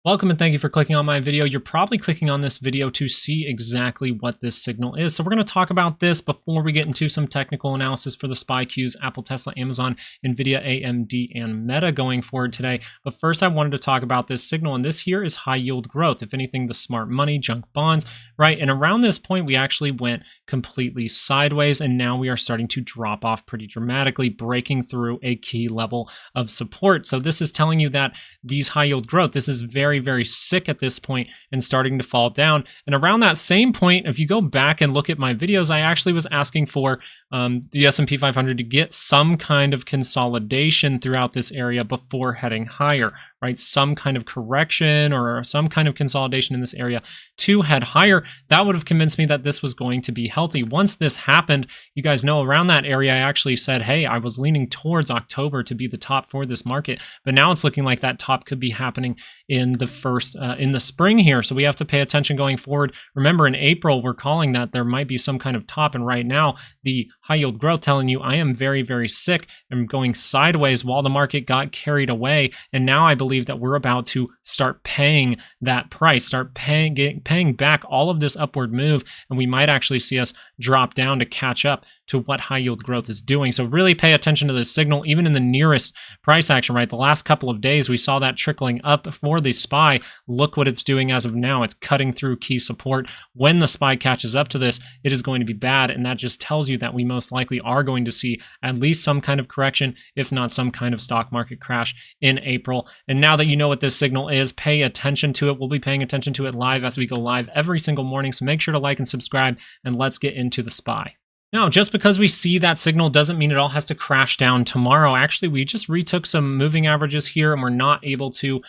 Welcome and thank you for clicking on my video. You're probably clicking on this video to see exactly what this signal is. So we're going to talk about this before we get into some technical analysis for the SPY Qs, Apple, Tesla, Amazon, Nvidia, AMD, and Meta going forward today. But first I wanted to talk about this signal, and this here is high yield growth. If anything, the smart money, junk bonds, right? And around this point, we actually went completely sideways, and now we are starting to drop off pretty dramatically, breaking through a key level of support. So this is telling you that these high yield growth, this is very sick at this point and starting to fall down. And around that same point, if you go back and look at my videos, I actually was asking for the S&P 500 to get some kind of consolidation throughout this area before heading higher, right? Some kind of correction or some kind of consolidation in this area to head higher. That would have convinced me that this was going to be healthy. Once this happened, you guys know around that area, I actually said, hey, I was leaning towards October to be the top for this market, but now it's looking like that top could be happening in the spring here. So we have to pay attention going forward. Remember, in April, we're calling that there might be some kind of top, and right now the high yield growth telling you I am very sick and going sideways while the market got carried away. And now I believe that we're about to start paying that price, start paying back all of this upward move, and we might actually see us drop down to catch up to what high yield growth is doing. So really pay attention to this signal, even in the nearest price action, right? The last couple of days, we saw that trickling up for the SPY. Look what it's doing as of now. It's cutting through key support. When the SPY catches up to this, it is going to be bad. And that just tells you that we most likely are going to see at least some kind of correction, if not some kind of stock market crash in April. And now that you know what this signal is, pay attention to it. We'll be paying attention to it live as we go live every single morning. So make sure to like and subscribe, and let's get into the SPY. Now, just because we see that signal doesn't mean it all has to crash down tomorrow. Actually, we just retook some moving averages here, and we're not able to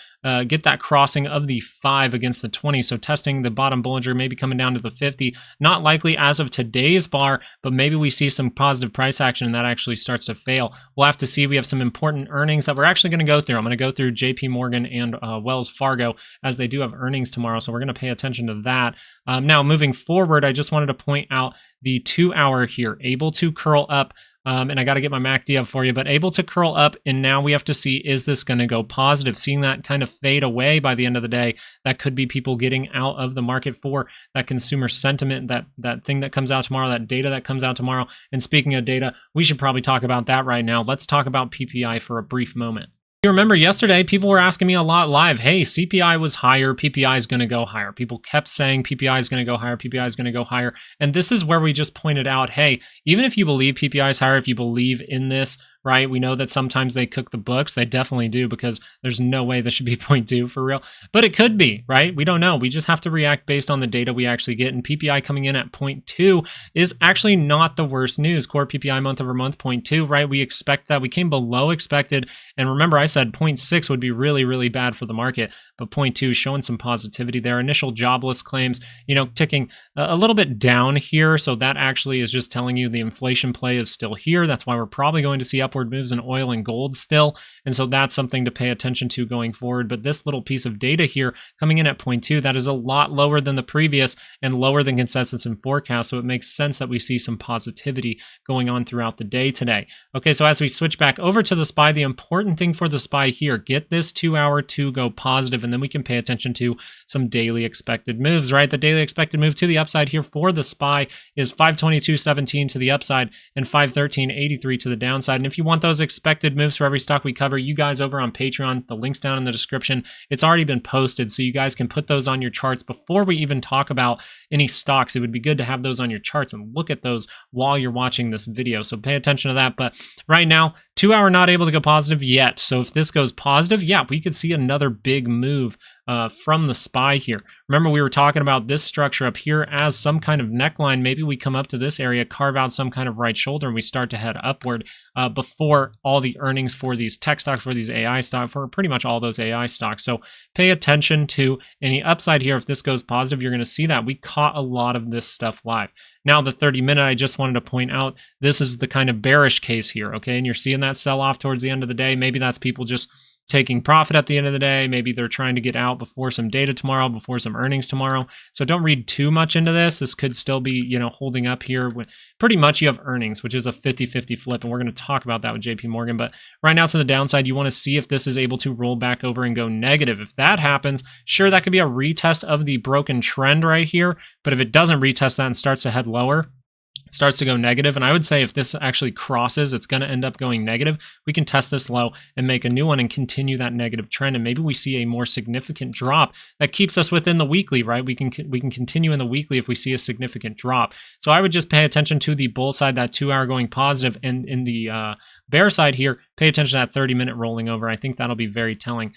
get that crossing of the 5 against the 20. So testing the bottom Bollinger, maybe coming down to the 50. Not likely as of today's bar, but maybe we see some positive price action and that actually starts to fail. We'll have to see. We have some important earnings that we're actually going to go through. I'm going to go through JP and Wells Fargo, as they do have earnings tomorrow. So we're going to pay attention to that. Now, moving forward, I just wanted to point out the 2 hour here, able to curl up. And I got to get my MACD up for you, but able to curl up. And now we have to see, is this going to go positive? Seeing that kind of fade away by the end of the day, that could be people getting out of the market for that consumer sentiment, that thing that comes out tomorrow, that data that comes out tomorrow. And speaking of data, we should probably talk about that right now. Let's talk about PPI for a brief moment. You remember yesterday, people were asking me a lot live, hey, CPI was higher, PPI is going to go higher. People kept saying PPI is going to go higher, PPI is going to go higher. And this is where we just pointed out, hey, even if you believe PPI is higher, if you believe in this, right? We know that sometimes they cook the books. They definitely do, because there's no way this should be 0.2 for real. But it could be, right? We don't know. We just have to react based on the data we actually get. And PPI coming in at 0.2 is actually not the worst news. Core PPI month over month, 0.2, right? We expect that. We came below expected. And remember, I said 0.6 would be really bad for the market. But 0.2 is showing some positivity there. Initial jobless claims, ticking a little bit down here. So that actually is just telling you the inflation play is still here. That's why we're probably going to see upward moves in oil and gold still. And so that's something to pay attention to going forward. But this little piece of data here coming in at 0.2, that is a lot lower than the previous and lower than consensus and forecast. So it makes sense that we see some positivity going on throughout the day today. Okay, so as we switch back over to the SPY, the important thing for the SPY here, get this 2 hour to go positive, and then we can pay attention to some daily expected moves, right? The daily expected move to the upside here for the SPY is 522.17 to the upside and 513.83 to the downside. And if you want those expected moves for every stock we cover, you guys over on Patreon, the link's down in the description. It's already been posted, so you guys can put those on your charts before we even talk about any stocks. It would be good to have those on your charts and look at those while you're watching this video. So pay attention to that. But right now, 2 hour not able to go positive yet. So if this goes positive, yeah, we could see another big move from the SPY here. Remember, we were talking about this structure up here as some kind of neckline. Maybe we come up to this area, carve out some kind of right shoulder, and we start to head upward before all the earnings for these tech stocks, for these AI stocks, for pretty much all those AI stocks. So pay attention to any upside here. If this goes positive, you're going to see that. We caught a lot of this stuff live. Now, the 30-minute, I just wanted to point out, this is the kind of bearish case here, okay? And you're seeing that sell off towards the end of the day. Maybe that's people just taking profit at the end of the day. Maybe they're trying to get out before some data tomorrow, before some earnings tomorrow. So don't read too much into this. This could still be, holding up here. When pretty much you have earnings, which is a 50-50 flip. And we're going to talk about that with JP Morgan. But right now to the downside, you want to see if this is able to roll back over and go negative. If that happens, sure, that could be a retest of the broken trend right here. But if it doesn't retest that and starts to head lower, starts to go negative, and I would say if this actually crosses, it's going to end up going negative. We can test this low and make a new one and continue that negative trend, and maybe we see a more significant drop that keeps us within the weekly, right? We can continue in the weekly if we see a significant drop. So I would just pay attention to the bull side, that 2 hour going positive, and in the bear side here, pay attention to that 30-minute rolling over. I think that'll be very telling.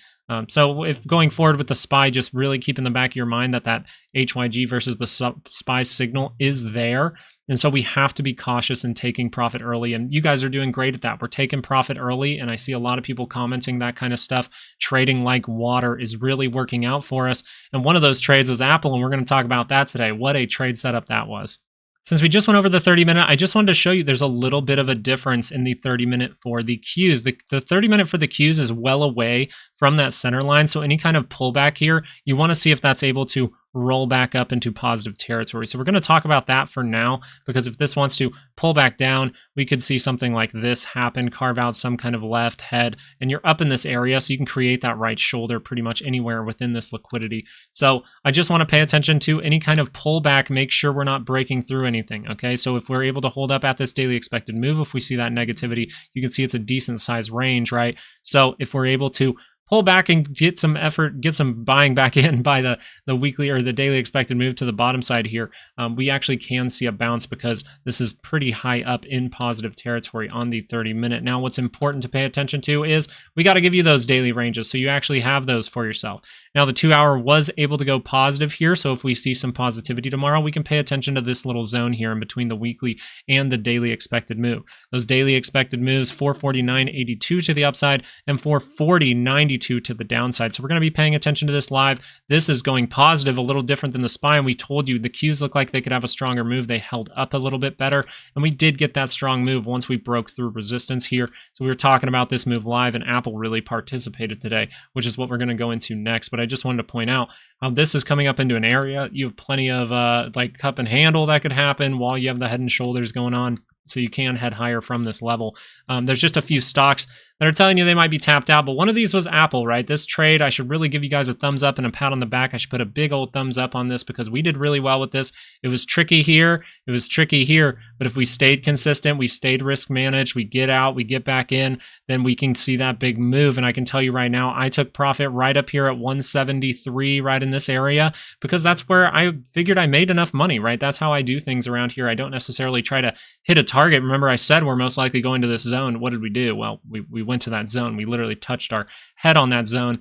So if going forward with the SPY, just really keep in the back of your mind that HYG versus the SPY signal is there. And so we have to be cautious in taking profit early. And you guys are doing great at that. We're taking profit early. And I see a lot of people commenting that kind of stuff. Trading like water is really working out for us. And one of those trades was Apple. And we're going to talk about that today. What a trade setup that was. Since we just went over the 30-minute, I just wanted to show you there's a little bit of a difference in the 30-minute for the Qs. The 30-minute for the Qs is well away from that center line. So any kind of pullback here, you want to see if that's able to roll back up into positive territory. So we're going to talk about that for now, because if this wants to pull back down, we could see something like this happen, carve out some kind of left head, and you're up in this area, so you can create that right shoulder pretty much anywhere within this liquidity. So I just want to pay attention to any kind of pullback, make sure we're not breaking through anything, okay? So if we're able to hold up at this daily expected move, if we see that negativity, you can see it's a decent size range, right? So if we're able to pull back and get some effort, get some buying back in by the weekly or the daily expected move to the bottom side here, we actually can see a bounce because this is pretty high up in positive territory on the 30-minute. Now, what's important to pay attention to is we got to give you those daily ranges so you actually have those for yourself. Now, the 2 hour was able to go positive here, so if we see some positivity tomorrow, we can pay attention to this little zone here in between the weekly and the daily expected move. Those daily expected moves, 449.82 to the upside and 440.92 to the downside. So we're going to be paying attention to this live. This is going positive, a little different than the SPY, and we told you the Qs look like they could have a stronger move. They held up a little bit better, and we did get that strong move once we broke through resistance here. So we were talking about this move live, and Apple really participated today, which is what we're going to go into next. But I just wanted to point out how this is coming up into an area. You have plenty of like cup and handle that could happen while you have the head and shoulders going on. So you can head higher from this level. There's just a few stocks that are telling you they might be tapped out, but one of these was Apple, right? This trade, I should really give you guys a thumbs up and a pat on the back. I should put a big old thumbs up on this because we did really well with this. It was tricky here, it was tricky here, but if we stayed consistent, we stayed risk managed, we get out, we get back in, then we can see that big move. And I can tell you right now, I took profit right up here at 173, right in this area, because that's where I figured I made enough money, right? That's how I do things around here. I don't necessarily try to hit a target. Remember, I said we're most likely going to this zone. What did we do? Well, we went to that zone. We literally touched our head on that zone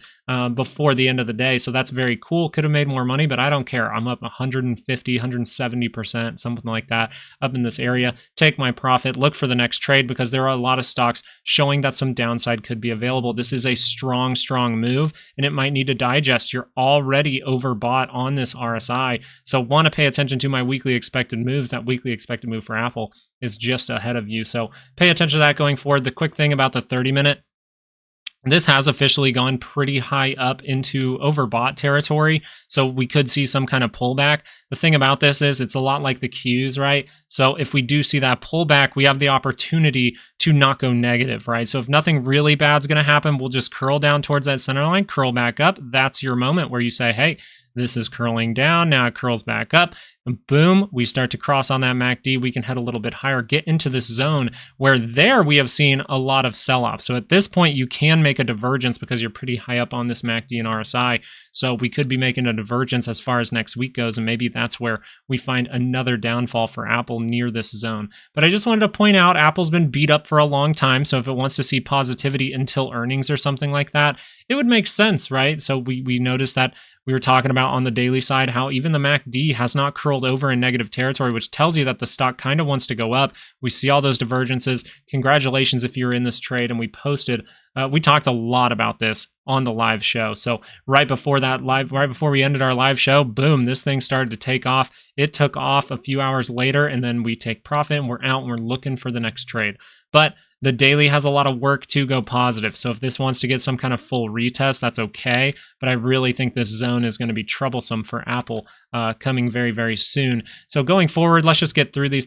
before the end of the day. So that's very cool. Could have made more money, but I don't care. I'm up 150, 170%, something like that, up in this area. Take my profit, look for the next trade, because there are a lot of stocks showing that some downside could be available. This is a strong, strong move, and it might need to digest. You're already overbought on this RSI. So want to pay attention to my weekly expected moves. That weekly expected move for Apple is just ahead of you. So pay attention to that going forward. The quick thing about the 30-minute, this has officially gone pretty high up into overbought territory, so we could see some kind of pullback. The thing about this is it's a lot like the Qs, right? So if we do see that pullback, we have the opportunity to not go negative, right? So if nothing really bad is going to happen, we'll just curl down towards that center line, curl back up. That's your moment where you say, hey, this is curling down, now it curls back up, and boom, we start to cross on that MACD. We can head a little bit higher, get into this zone where there we have seen a lot of sell-off. So at this point, you can make a divergence because you're pretty high up on this MACD and RSI. So we could be making a divergence as far as next week goes, and maybe that's where we find another downfall for Apple near this zone. But I just wanted to point out, Apple's been beat up for a long time, so if it wants to see positivity until earnings or something like that, it would make sense, right? So we noticed that we were talking about on the daily side how even the MACD has not curled over in negative territory, which tells you that the stock kind of wants to go up. We see all those divergences. Congratulations if you're in this trade. And we posted, we talked a lot about this on the live show. So right before we ended our live show, boom, this thing started to take off. It took off a few hours later, and then we take profit and we're out and we're looking for the next trade. But The daily has a lot of work to go positive. So if this wants to get some kind of full retest, that's okay. But I really think this zone is going to be troublesome for Apple coming very, very soon. So going forward, let's just get through these.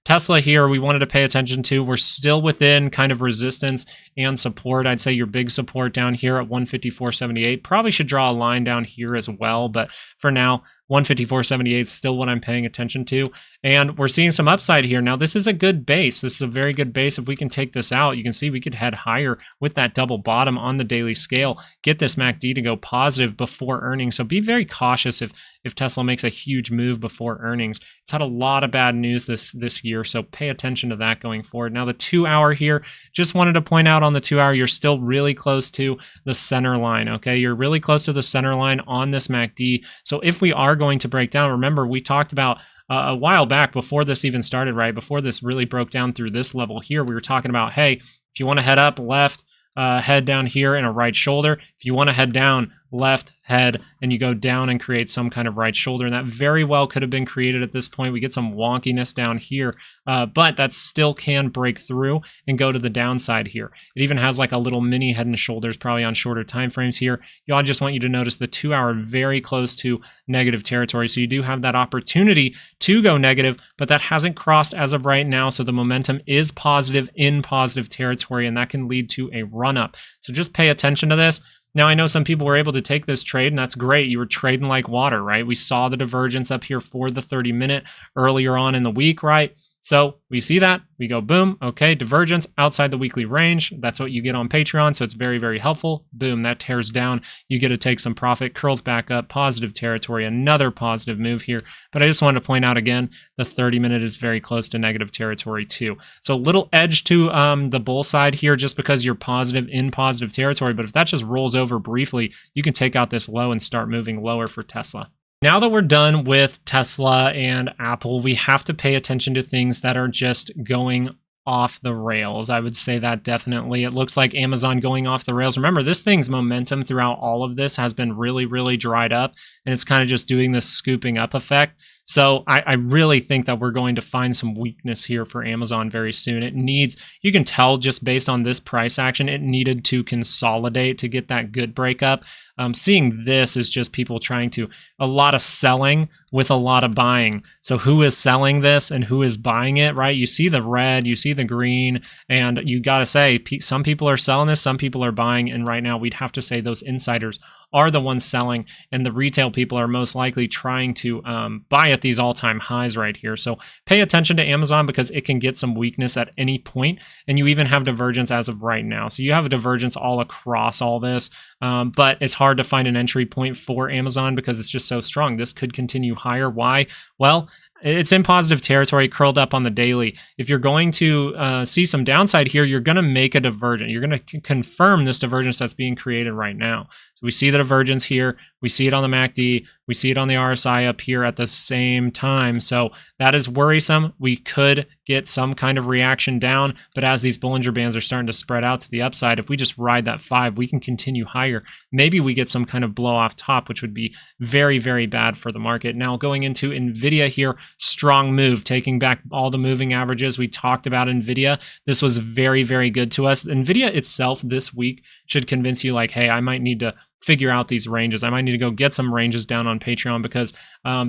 Tesla here, we wanted to pay attention to. We're still within kind of resistance and support. I'd say your big support down here at 154.78. Probably should draw a line down here as well, but for now, 154.78 is still what I'm paying attention to. And we're seeing some upside here. Now, this is a good base. This is a very good base. If we can take this out, you can see we could head higher with that double bottom on the daily scale, get this MACD to go positive before earnings. So be very cautious if Tesla makes a huge move before earnings. It's had a lot of bad news this year, so pay attention to that going forward. Now, the 2 hour here, just wanted to point out on the 2 hour, you're still really close to the center line, okay? You're really close to the center line on this MACD. So if we are going to break down, remember, we talked about a while back before this even started, right? Before this really broke down through this level here, we were talking about, hey, if you want to head up, left, head down here and a right shoulder. If you want to head down, left, head, and you go down and create some kind of right shoulder. And that very well could have been created at this point. We get some wonkiness down here, but that still can break through and go to the downside here. It even has like a little mini head and shoulders, probably on shorter time frames here. I just want you to notice the 2 hour very close to negative territory. So you do have that opportunity to go negative, but that hasn't crossed as of right now. So the momentum is positive in positive territory, and that can lead to a run up. So just pay attention to this. Now, I know some people were able to take this trade, and that's great. You were trading like water, right? We saw the divergence up here for the 30-minute earlier on in the week, right? So we see that, we go boom, okay, divergence outside the weekly range. That's what you get on Patreon, so it's very, very helpful. Boom, that tears down. You get to take some profit, curls back up, positive territory, another positive move here. But I just wanted to point out again, the 30-minute is very close to negative territory too. So a little edge to the bull side here just because you're positive in positive territory. But if that just rolls over briefly, you can take out this low and start moving lower for Tesla. Now that we're done with Tesla and Apple, we have to pay attention to things that are just going off the rails. I would say that definitely. It looks like Amazon going off the rails. Remember, this thing's momentum throughout all of this has been really, really dried up, and it's kind of just doing this scooping up effect. So I really think that we're going to find some weakness here for Amazon very soon. It needs, you can tell just based on this price action, it needed to consolidate to get that good breakup. Seeing this is just people trying to, a lot of selling with a lot of buying. So who is selling this and who is buying it, right? You see the red, you see the green, and you got to say, some people are selling this, some people are buying, and right now we'd have to say those insiders are the ones selling, and the retail people are most likely trying to buy at these all-time highs right here. So pay attention to Amazon because it can get some weakness at any point, and you even have divergence as of right now. So you have a divergence all across all this, but it's hard to find an entry point for Amazon because it's just so strong. This could continue higher. Why? Well, it's in positive territory, curled up on the daily. If you're going to see some downside here, you're going to make a divergence. You're going to confirm this divergence that's being created right now. So we see the divergence here. We see it on the MACD. We see it on the RSI up here at the same time. So that is worrisome. We could get some kind of reaction down, but as these Bollinger Bands are starting to spread out to the upside, if we just ride that 5, we can continue higher. Maybe we get some kind of blow off top, which would be very, very bad for the market. Now going into Nvidia here, strong move, taking back all the moving averages. We talked about Nvidia. This was very, very good to us. Nvidia itself this week should convince you like, hey, I might need to figure out these ranges. I might need to go get some ranges down on Patreon because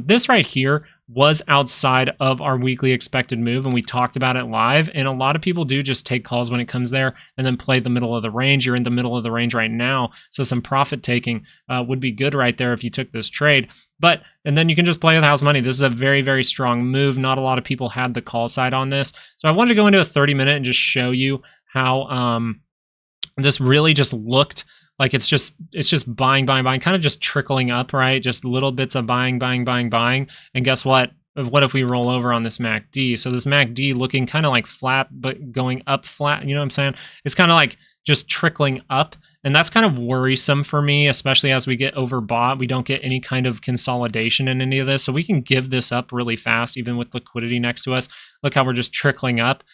this right here was outside of our weekly expected move, and we talked about it live, and a lot of people do just take calls when it comes there and then play the middle of the range. You're in the middle of the range right now, so some profit taking would be good right there if you took this trade. And then you can just play with house money. This is a very, very strong move. Not a lot of people had the call side on this. So I wanted to go into a 30-minute and just show you how this really just looked like it's just buying, kind of just trickling up, right? Just little bits of buying. And guess what? What if we roll over on this MACD? So this MACD looking kind of like flat, but going up flat, you know what I'm saying? It's kind of like just trickling up. And that's kind of worrisome for me, especially as we get overbought. We don't get any kind of consolidation in any of this. So we can give this up really fast, even with liquidity next to us. Look how we're just trickling up.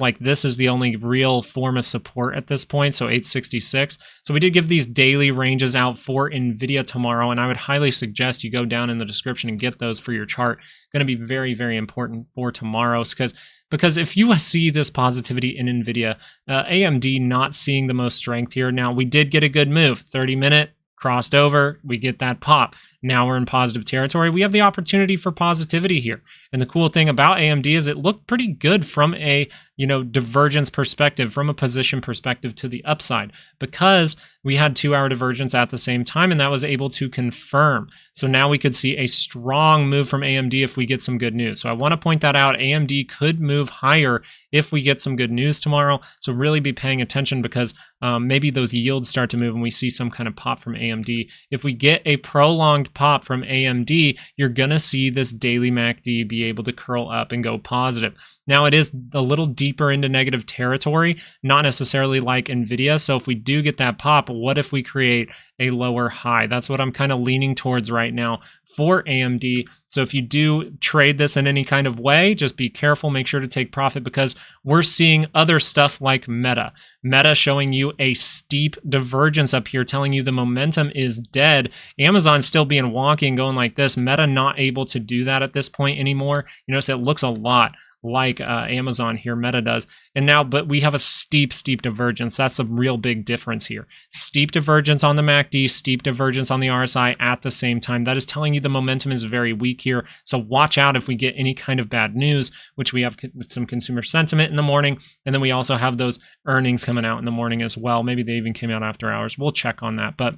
Like this is the only real form of support at this point, so 866. So we did give these daily ranges out for Nvidia tomorrow, and I would highly suggest you go down in the description and get those for your chart. Going to be very, very important for tomorrow's because because if you see this positivity in Nvidia, AMD not seeing the most strength here. Now, we did get a good move, 30-minute, crossed over, we get that pop. Now we're in positive territory. We have the opportunity for positivity here. And the cool thing about AMD is it looked pretty good from a, divergence perspective, from a position perspective to the upside, because we had 2-hour divergence at the same time, and that was able to confirm. So now we could see a strong move from AMD if we get some good news. So I want to point that out. AMD could move higher if we get some good news tomorrow. So really be paying attention, because maybe those yields start to move and we see some kind of pop from AMD. If we get a prolonged pop from AMD, you're going to see this daily MACD be able to curl up and go positive. Now, it is a little deeper into negative territory, not necessarily like Nvidia. So if we do get that pop, what if we create a lower high? That's what I'm kind of leaning towards right now for AMD. So if you do trade this in any kind of way, just be careful, make sure to take profit, because we're seeing other stuff like Meta. Meta showing you a steep divergence up here, telling you the momentum is dead. Amazon still being wonky and going like this. Meta not able to do that at this point anymore. You notice it looks a lot like Amazon here, Meta does. And now, but we have a steep divergence. That's a real big difference here. Steep divergence on the MACD, steep divergence on the RSI at the same time. That is telling you the momentum is very weak here. So watch out if we get any kind of bad news, which we have some consumer sentiment in the morning. And then we also have those earnings coming out in the morning as well. Maybe they even came out after hours. We'll check on that. But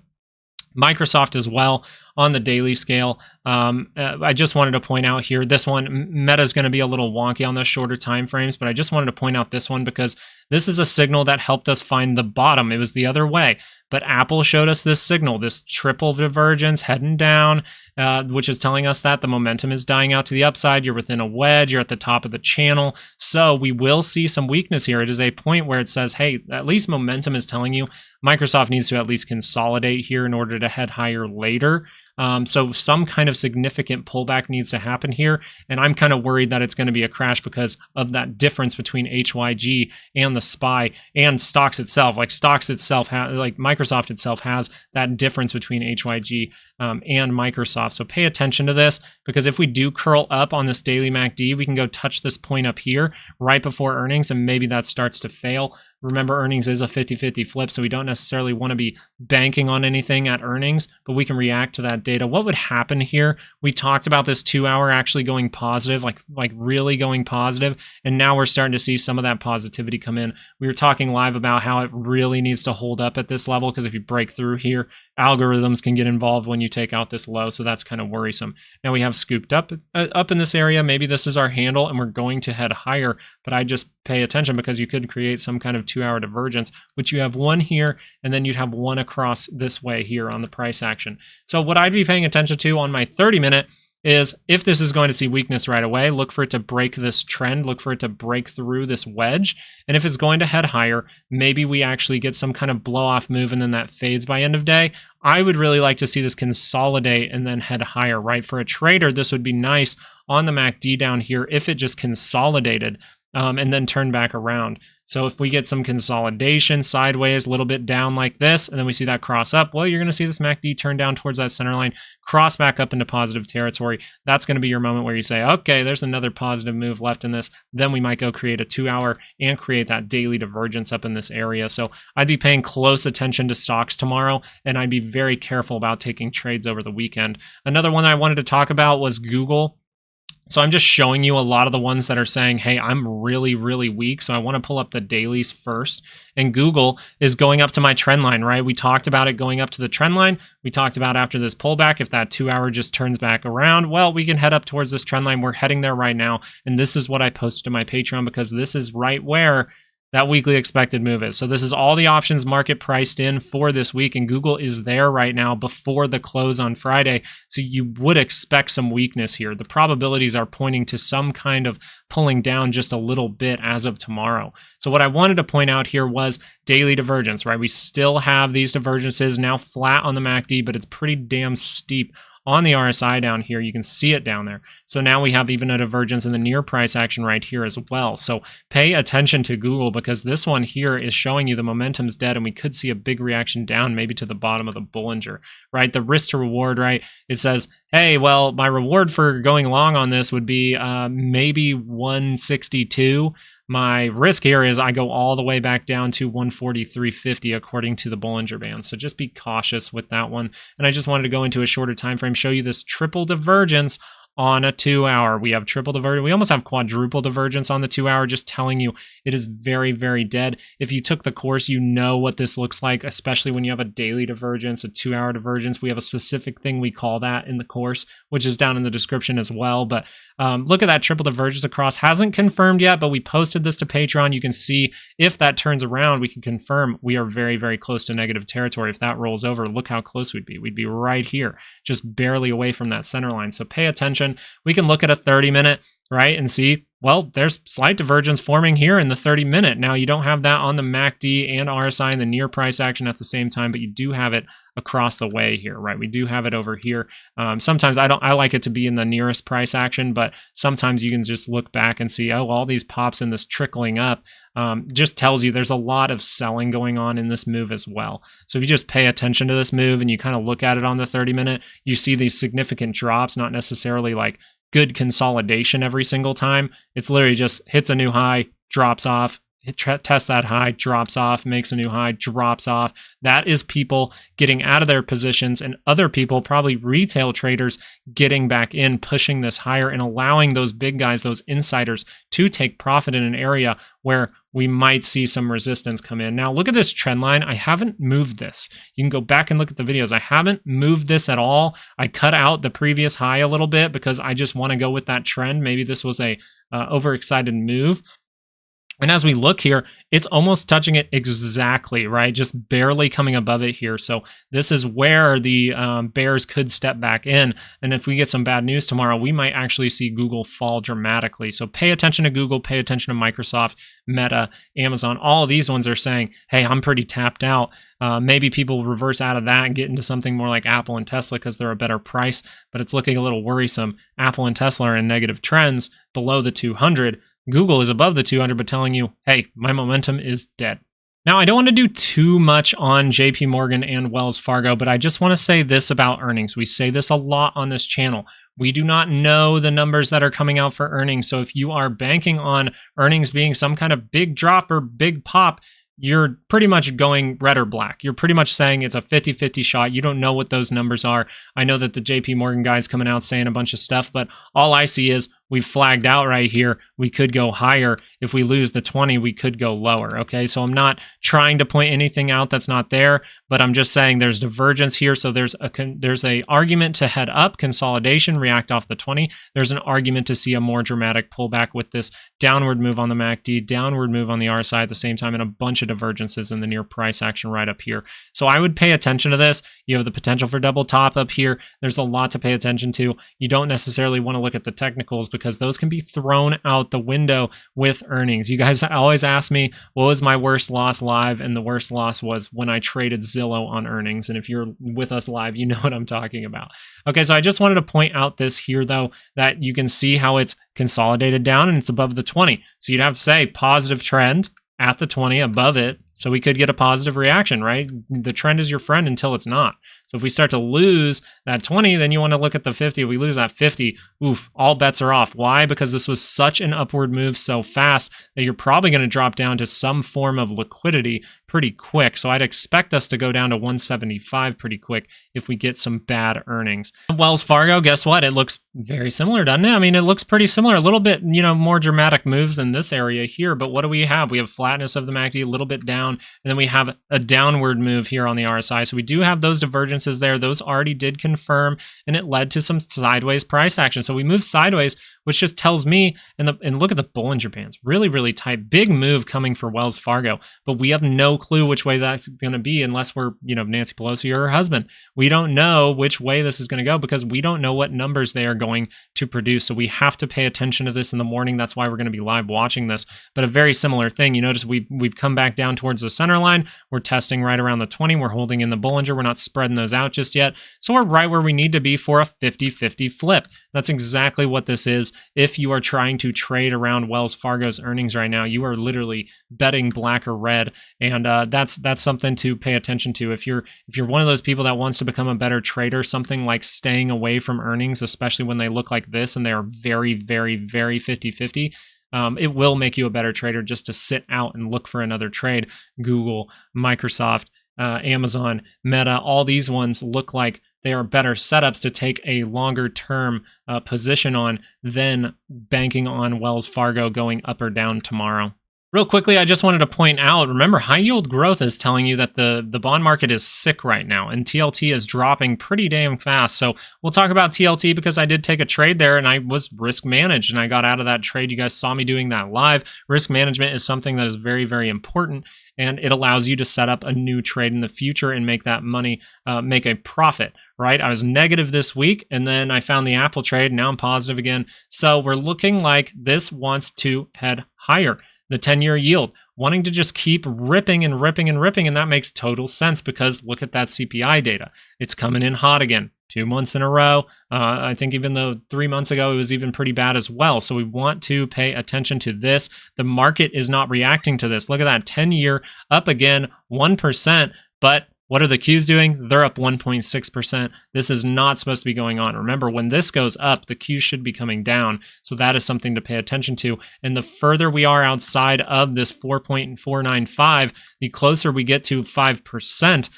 Microsoft as well on the daily scale. I just wanted to point out here, this one, Meta is going to be a little wonky on those shorter time frames, but I just wanted to point out this one because this is a signal that helped us find the bottom. It was the other way, but Apple showed us this signal, this triple divergence heading down, which is telling us that the momentum is dying out to the upside. You're within a wedge, you're at the top of the channel. So we will see some weakness here. It is a point where it says, hey, at least momentum is telling you Microsoft needs to at least consolidate here in order to head higher later. So some kind of significant pullback needs to happen here. And I'm kind of worried that it's going to be a crash because of that difference between HYG and the SPY and stocks itself. Like stocks itself, like Microsoft itself has that difference between HYG and Microsoft. So pay attention to this, because if we do curl up on this daily MACD, we can go touch this point up here right before earnings, and maybe that starts to fail. Remember, earnings is a 50-50 flip, so we don't necessarily want to be banking on anything at earnings, but we can react to that data. What would happen here? We talked about this 2-hour actually going positive, like really going positive, and now we're starting to see some of that positivity come in. We were talking live about how it really needs to hold up at this level, because if you break through here, algorithms can get involved when you take out this low, so that's kind of worrisome. Now we have scooped up in this area. Maybe this is our handle, and we're going to head higher, but I just pay attention because you could create some kind of 2-hour divergence, which you have one here, and then you'd have one across this way here on the price action. So what I'd be paying attention to on my 30-minute is if this is going to see weakness right away, look for it to break this trend, look for it to break through this wedge. And if it's going to head higher, maybe we actually get some kind of blow off move and then that fades by end of day. I would really like to see this consolidate and then head higher, right? For a trader, this would be nice on the MACD down here if it just consolidated and then turn back around. So if we get some consolidation sideways, a little bit down like this, and then we see that cross up, well, you're going to see this MACD turn down towards that center line, cross back up into positive territory. That's going to be your moment where you say, okay, there's another positive move left in this. Then we might go create a 2-hour and create that daily divergence up in this area. So I'd be paying close attention to stocks tomorrow, and I'd be very careful about taking trades over the weekend. Another one I wanted to talk about was Google. So I'm just showing you a lot of the ones that are saying, hey, I'm really, really weak. So I want to pull up the dailies first. And Google is going up to my trend line, right? We talked about it going up to the trend line. We talked about after this pullback, if that 2-hour just turns back around, well, we can head up towards this trend line. We're heading there right now. And this is what I posted to my Patreon, because this is right where that weekly expected move is. So this is all the options market priced in for this week, and Google is there right now before the close on Friday. So you would expect some weakness here. The probabilities are pointing to some kind of pulling down just a little bit as of tomorrow. So what I wanted to point out here was daily divergence, right? We still have these divergences now flat on the MACD, but it's pretty damn steep on the RSI down here. You can see it down there. So now we have even a divergence in the near price action right here as well. So pay attention to Google, because this one here is showing you the momentum's dead, and we could see a big reaction down maybe to the bottom of the Bollinger, right? The risk to reward, right? It says, hey, well, my reward for going long on this would be maybe 162. My risk here is I go all the way back down to 143.50 according to the Bollinger Band. So just be cautious with that one. And I just wanted to go into a shorter time frame, show you this triple divergence on a 2 hour. We have triple divergence. We almost have quadruple divergence on the 2 hour, just telling you it is very, very dead. If you took the course, you know what this looks like, especially when you have a daily divergence, a 2 hour divergence. We have a specific thing we call that in the course, which is down in the description as well. But look at that triple divergence across. Hasn't confirmed yet, but we posted this to Patreon. You can see if that turns around, we can confirm we are very, very close to negative territory. If that rolls over, look how close we'd be. We'd be right here, just barely away from that center line. So pay attention. We can look at a 30-minute, right, and see, well, there's slight divergence forming here in the 30-minute. Now, you don't have that on the MACD and RSI and the near price action at the same time, but you do have it across the way here, right? We do have it over here. Sometimes I like it to be in the nearest price action, but sometimes you can just look back and see, oh, all these pops and this trickling up just tells you there's a lot of selling going on in this move as well. So if you just pay attention to this move and you kind of look at it on the 30-minute, you see these significant drops, not necessarily like good consolidation every single time. It's literally just hits a new high, drops off, tests that high, drops off, makes a new high, drops off. That is people getting out of their positions and other people, probably retail traders, getting back in, pushing this higher and allowing those big guys, those insiders, to take profit in an area where we might see some resistance come in. Now, look at this trend line. I haven't moved this. You can go back and look at the videos. I haven't moved this at all. I cut out the previous high a little bit because I just want to go with that trend. Maybe this was a overexcited move. And as we look here, it's almost touching it exactly, right? Just barely coming above it here. So this is where the bears could step back in. And if we get some bad news tomorrow, we might actually see Google fall dramatically. So pay attention to Google, pay attention to Microsoft, Meta, Amazon. All of these ones are saying, hey, I'm pretty tapped out. Maybe people reverse out of that and get into something more like Apple and Tesla because they're a better price, but it's looking a little worrisome. Apple and Tesla are in negative trends below the 200. Google is above the 200, but telling you, hey, my momentum is dead. Now, I don't want to do too much on JP Morgan and Wells Fargo, but I just want to say this about earnings. We say this a lot on this channel. We do not know the numbers that are coming out for earnings. So if you are banking on earnings being some kind of big drop or big pop, you're pretty much going red or black. You're pretty much saying it's a 50-50 shot. You don't know what those numbers are. I know that the JP Morgan guy's coming out saying a bunch of stuff, but all I see is we've flagged out right here. We could go higher. If we lose the 20, we could go lower. Okay, so I'm not trying to point anything out that's not there, but I'm just saying there's divergence here. So there's a argument to head up, consolidation, react off the 20. There's an argument to see a more dramatic pullback with this downward move on the MACD, downward move on the RSI at the same time, and a bunch of divergences in the near price action right up here. So I would pay attention to this. You have the potential for double top up here. There's a lot to pay attention to. You don't necessarily want to look at the technicals because those can be thrown out the window with earnings. You guys always ask me, what was my worst loss live? And the worst loss was when I traded Zillow on earnings. And if you're with us live, you know what I'm talking about. Okay, so I just wanted to point out this here, though, that you can see how it's consolidated down and it's above the 20. So you'd have to say positive trend at the 20 above it. So we could get a positive reaction, right? The trend is your friend until it's not. So if we start to lose that 20, then you want to look at the 50. If we lose that 50, oof, all bets are off. Why? Because this was such an upward move so fast that you're probably going to drop down to some form of liquidity pretty quick. So I'd expect us to go down to 175 pretty quick if we get some bad earnings. Wells Fargo, guess what? It looks very similar, doesn't it? I mean, it looks pretty similar. A little bit, more dramatic moves in this area here. But what do we have? We have flatness of the MACD, a little bit down, and then we have a downward move here on the RSI. So we do have those divergences there. Those already did confirm, and it led to some sideways price action. So we moved sideways, which just tells me, and look at the Bollinger Bands, really, really tight, big move coming for Wells Fargo, but we have no clue which way that's going to be unless we're, Nancy Pelosi or her husband. We don't know which way this is going to go because we don't know what numbers they are going to produce. So we have to pay attention to this in the morning. That's why we're going to be live watching this. But a very similar thing, you notice we've come back down towards towards the center line. We're testing right around the 20. We're holding in the Bollinger. We're not spreading those out just yet. So we're right where we need to be for a 50-50 flip. That's exactly what this is. If you are trying to trade around Wells Fargo's earnings right now, you are literally betting black or red, and that's something to pay attention to. If you're one of those people that wants to become a better trader, something like staying away from earnings, especially when they look like this and they are very, very, very 50-50, it will make you a better trader just to sit out and look for another trade. Google, Microsoft, Amazon, Meta, all these ones look like they are better setups to take a longer term position on than banking on Wells Fargo going up or down tomorrow. Real quickly, I just wanted to point out, remember, high yield growth is telling you that the bond market is sick right now, and TLT is dropping pretty damn fast. So we'll talk about TLT because I did take a trade there, and I was risk managed, and I got out of that trade. You guys saw me doing that live. Risk management is something that is very, very important, and it allows you to set up a new trade in the future and make that money, make a profit, right? I was negative this week, and then I found the Apple trade, and now I'm positive again. So we're looking like this wants to head higher. The 10-year yield, wanting to just keep ripping and ripping and ripping, and that makes total sense because look at that CPI data. It's coming in hot again, 2 months in a row. I think even though 3 months ago it was even pretty bad as well. So we want to pay attention to this. The market is not reacting to this. Look at that 10-year up again, 1%, but what are the Qs doing? They're up 1.6%. This is not supposed to be going on. Remember, when this goes up, the Qs should be coming down. So that is something to pay attention to. And the further we are outside of this 4.495, the closer we get to 5%,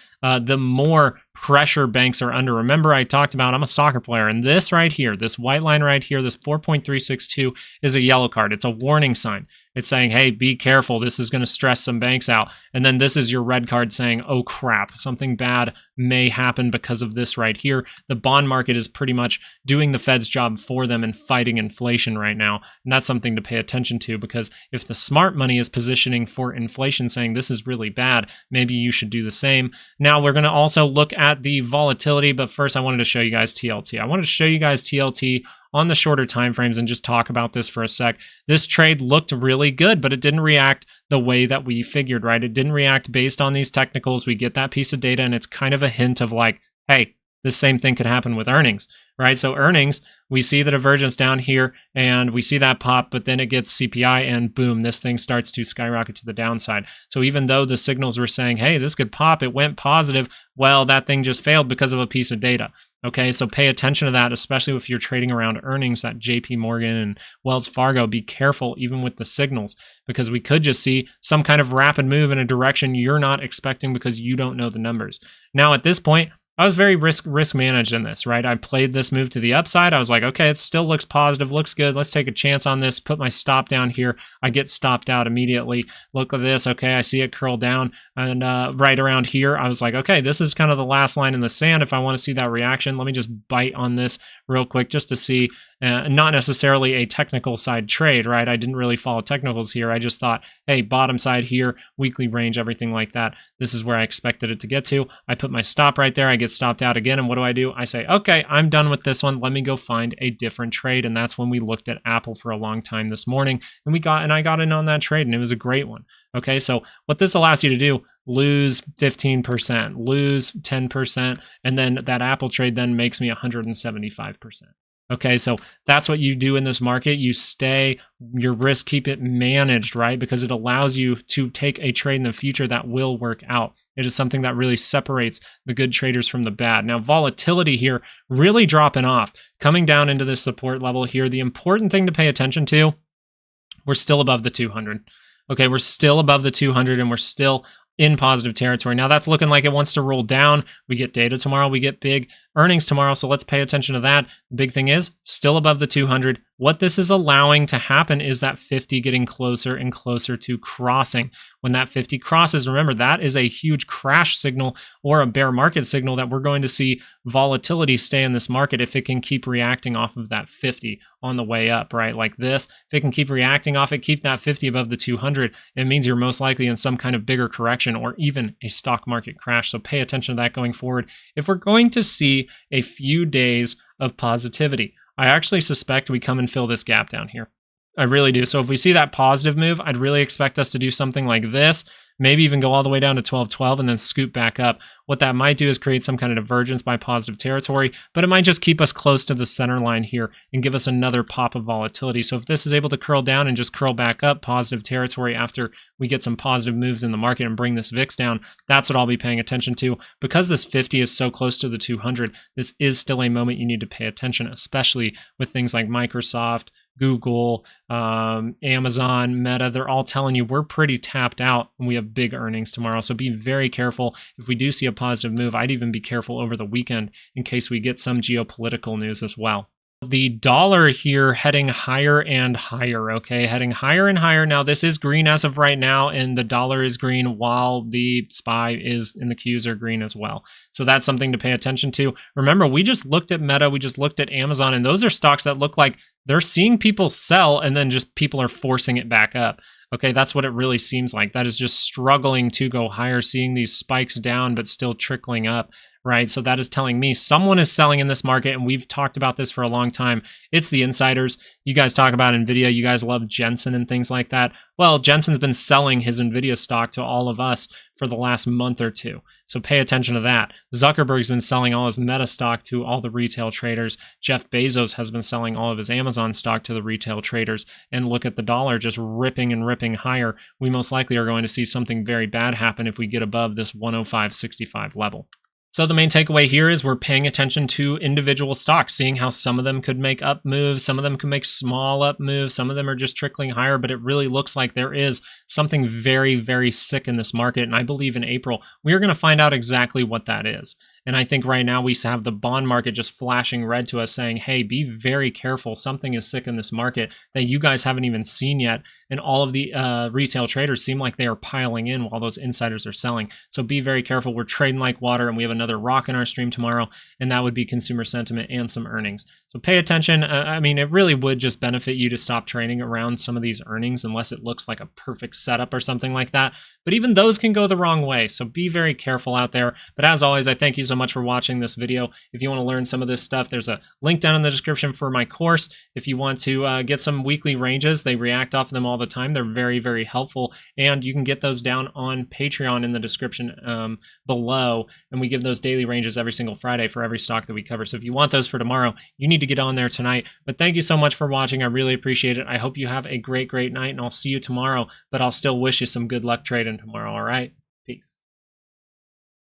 the more pressure banks are under. Remember, I talked about I'm a soccer player, and this right here, this white line right here, this 4.362 is a yellow card. It's a warning sign. It's saying, hey, be careful. This is going to stress some banks out. And then this is your red card saying, oh crap, something bad may happen because of this right here. The bond market is pretty much doing the Fed's job for them and fighting inflation right now. And that's something to pay attention to, because if the smart money is positioning for inflation, saying this is really bad, maybe you should do the same. Now we're going to also look at the volatility, but first I wanted to show you guys TLT. I wanted to show you guys TLT on the shorter time frames and just talk about this for a sec. This trade looked really good, but it didn't react the way that we figured, right? It didn't react based on these technicals. We get that piece of data, and it's kind of a hint of like, hey, the same thing could happen with earnings, right? So earnings, we see the divergence down here and we see that pop, but then it gets CPI and boom, this thing starts to skyrocket to the downside. So even though the signals were saying, hey, this could pop, it went positive, well, that thing just failed because of a piece of data. Okay, so pay attention to that, especially if you're trading around earnings, that JP Morgan and Wells Fargo. Be careful even with the signals, because we could just see some kind of rapid move in a direction you're not expecting because you don't know the numbers. Now at this point, I was very risk managed in this, right? I played this move to the upside. I was like, okay, it still looks positive, looks good. Let's take a chance on this. Put my stop down here. I get stopped out immediately. Look at this. Okay, I see it curl down. And right around here, I was like, okay, this is kind of the last line in the sand. If I want to see that reaction, let me just bite on this real quick just to see. Not necessarily a technical side trade, right? I didn't really follow technicals here. I just thought, hey, bottom side here, weekly range, everything like that. This is where I expected it to get to. I put my stop right there. I get stopped out again. And what do? I say, okay, I'm done with this one. Let me go find a different trade. And that's when we looked at Apple for a long time this morning. And I got in on that trade, and it was a great one. Okay, so what this allows you to do, lose 15%, lose 10%, and then that Apple trade then makes me 175%. Okay, so that's what you do in this market. You stay your risk, keep it managed, right? Because it allows you to take a trade in the future that will work out. It is something that really separates the good traders from the bad. Now, volatility here really dropping off, coming down into this support level here. The important thing to pay attention to, we're still above the 200. Okay, we're still above the 200 and we're still in positive territory. Now that's looking like it wants to roll down. We get data tomorrow. We get big earnings tomorrow. So let's pay attention to that. The big thing is still above the 200. What this is allowing to happen is that 50 getting closer and closer to crossing. When that 50 crosses, remember, that is a huge crash signal or a bear market signal that we're going to see volatility stay in this market if it can keep reacting off of that 50 on the way up, right? Like this, if it can keep reacting off it, keep that 50 above the 200, it means you're most likely in some kind of bigger correction or even a stock market crash. So pay attention to that going forward. If we're going to see a few days of positivity, I actually suspect we come and fill this gap down here. I really do. So if we see that positive move, I'd really expect us to do something like this, maybe even go all the way down to 12.12 and then scoot back up. What that might do is create some kind of divergence by positive territory, but it might just keep us close to the center line here and give us another pop of volatility. So if this is able to curl down and just curl back up, positive territory after we get some positive moves in the market and bring this VIX down, that's what I'll be paying attention to. Because this 50 is so close to the 200, this is still a moment you need to pay attention, especially with things like Microsoft, Google, Amazon, Meta. They're all telling you we're pretty tapped out and we have big earnings tomorrow. So be very careful. If we do see a positive move, I'd even be careful over the weekend in case we get some geopolitical news as well. The dollar here heading higher and higher, okay? Heading higher and higher. Now, this is green as of right now, and the dollar is green while the SPY is and the Qs are green as well. So that's something to pay attention to. Remember, we just looked at Meta, we just looked at Amazon, and those are stocks that look like they're seeing people sell and then just people are forcing it back up. Okay, that's what it really seems like. That is just struggling to go higher, seeing these spikes down, but still trickling up, right? So that is telling me someone is selling in this market, and we've talked about this for a long time. It's the insiders. You guys talk about Nvidia. You guys love Jensen and things like that. Well, Jensen's been selling his Nvidia stock to all of us for the last month or two. So pay attention to that. Zuckerberg's been selling all his Meta stock to all the retail traders. Jeff Bezos has been selling all of his Amazon stock to the retail traders. And look at the dollar just ripping and ripping higher. We most likely are going to see something very bad happen if we get above this 105.65 level. So the main takeaway here is we're paying attention to individual stocks, seeing how some of them could make up moves, some of them can make small up moves, some of them are just trickling higher, but it really looks like there is something very, very sick in this market. And I believe in April, we are going to find out exactly what that is. And I think right now we have the bond market just flashing red to us saying, hey, be very careful. Something is sick in this market that you guys haven't even seen yet. And all of the retail traders seem like they are piling in while those insiders are selling. So be very careful. We're trading like water, and we have another rock in our stream tomorrow, and that would be consumer sentiment and some earnings. So pay attention. I mean, it really would just benefit you to stop trading around some of these earnings unless it looks like a perfect setup or something like that. But even those can go the wrong way. So be very careful out there. But as always, I thank you so much for watching this video. If you want to learn some of this stuff, there's a link down in the description for my course. If you want to get some weekly ranges, they react off of them all the time. They're very, very helpful. And you can get those down on Patreon in the description below. And we give those daily ranges every single Friday for every stock that we cover. So if you want those for tomorrow, you need to get on there tonight. But thank you so much for watching. I really appreciate it. I hope you have a great, great night, and I'll see you tomorrow. But I'll still wish you some good luck trading tomorrow. All right? Peace.